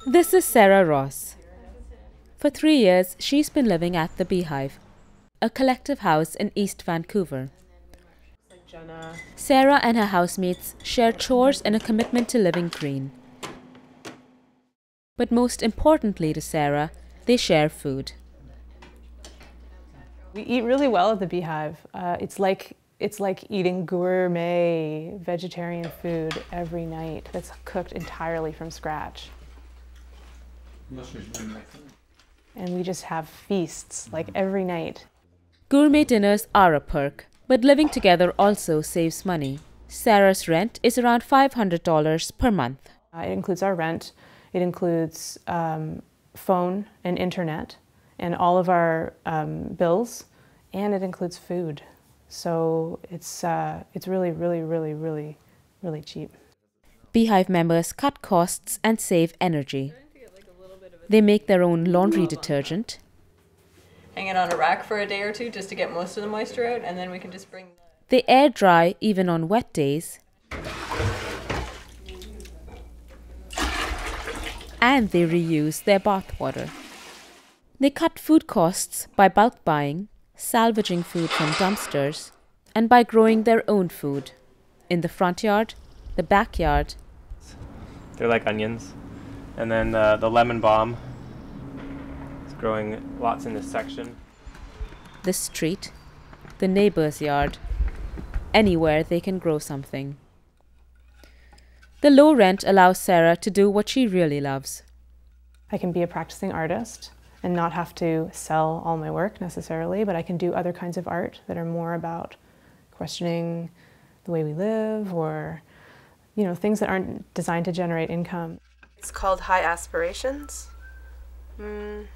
This is Sarah Ross. For 3 years, she's been living at the Beehive, a collective house in East Vancouver. Sarah and her housemates share chores and a commitment to living green. But most importantly to Sarah, they share food. We eat really well at the Beehive. It's like eating gourmet vegetarian food every night that's cooked entirely from scratch. And we just have feasts like every night. Gourmet dinners are a perk, but living together also saves money. Sarah's rent is around $500 per month. It includes our rent, it includes phone and internet, and all of our bills, and it includes food. So it's really, really, really, really, really cheap. Beehive members cut costs and save energy. They make their own laundry detergent. Hang it on a rack for a day or two just to get most of the moisture out, and then we can just bring... They air dry even on wet days. And they reuse their bath water. They cut food costs by bulk buying, salvaging food from dumpsters, and by growing their own food in the front yard, the backyard. They're like onions. And then the lemon balm is growing lots in this section. The street, the neighbor's yard, anywhere they can grow something. The low rent allows Sarah to do what she really loves. I can be a practicing artist and not have to sell all my work necessarily, but I can do other kinds of art that are more about questioning the way we live, or, you know, things that aren't designed to generate income. It's called High Aspirations, and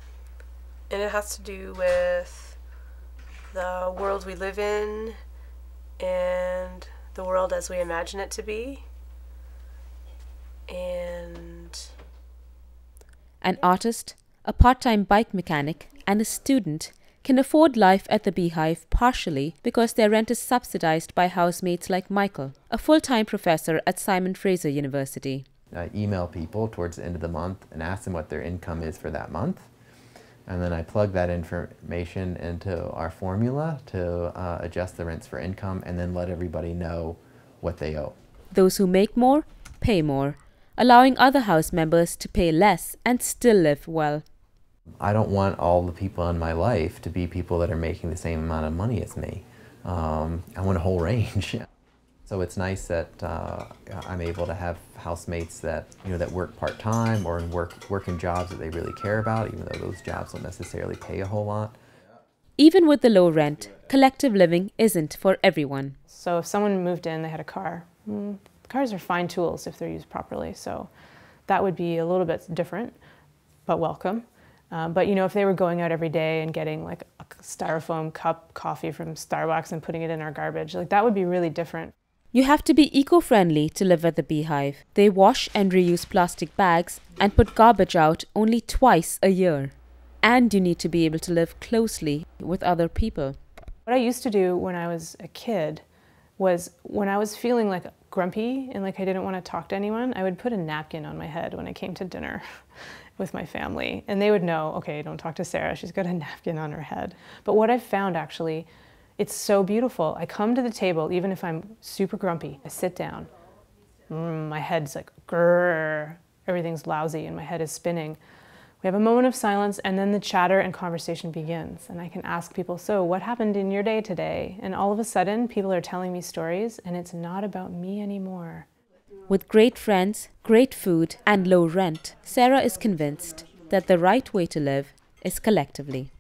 it has to do with the world we live in and the world as we imagine it to be. And an artist, a part-time bike mechanic, and a student can afford life at the Beehive partially because their rent is subsidized by housemates like Michael, a full-time professor at Simon Fraser University. I email people towards the end of the month and ask them what their income is for that month. And then I plug that information into our formula to adjust the rents for income, and then let everybody know what they owe. Those who make more, pay more, allowing other house members to pay less and still live well. I don't want all the people in my life to be people that are making the same amount of money as me. I want a whole range. So it's nice that I'm able to have housemates that, you know, that work part-time or work in jobs that they really care about, even though those jobs don't necessarily pay a whole lot. Even with the low rent, collective living isn't for everyone. So if someone moved in, they had a car. Cars are fine tools if they're used properly, so that would be a little bit different, but welcome. But you know, if they were going out every day and getting like a styrofoam cup coffee from Starbucks and putting it in our garbage, like that would be really different. You have to be eco-friendly to live at the Beehive. They wash and reuse plastic bags and put garbage out only twice a year. And you need to be able to live closely with other people. What I used to do when I was a kid was, when I was feeling like grumpy and like I didn't want to talk to anyone, I would put a napkin on my head when I came to dinner with my family. And they would know, okay, don't talk to Sarah, she's got a napkin on her head. But what I've found actually, it's so beautiful. I come to the table, even if I'm super grumpy, I sit down, my head's like, grrr, everything's lousy and my head is spinning. We have a moment of silence, and then the chatter and conversation begins. And I can ask people, so what happened in your day today? And all of a sudden, people are telling me stories, and it's not about me anymore. With great friends, great food, and low rent, Sarah is convinced that the right way to live is collectively.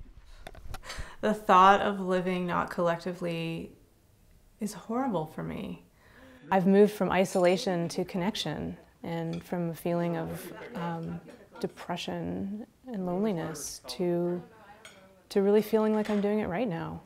the thought of living not collectively is horrible for me. I've moved from isolation to connection, and from a feeling of depression and loneliness to really feeling like I'm doing it right now.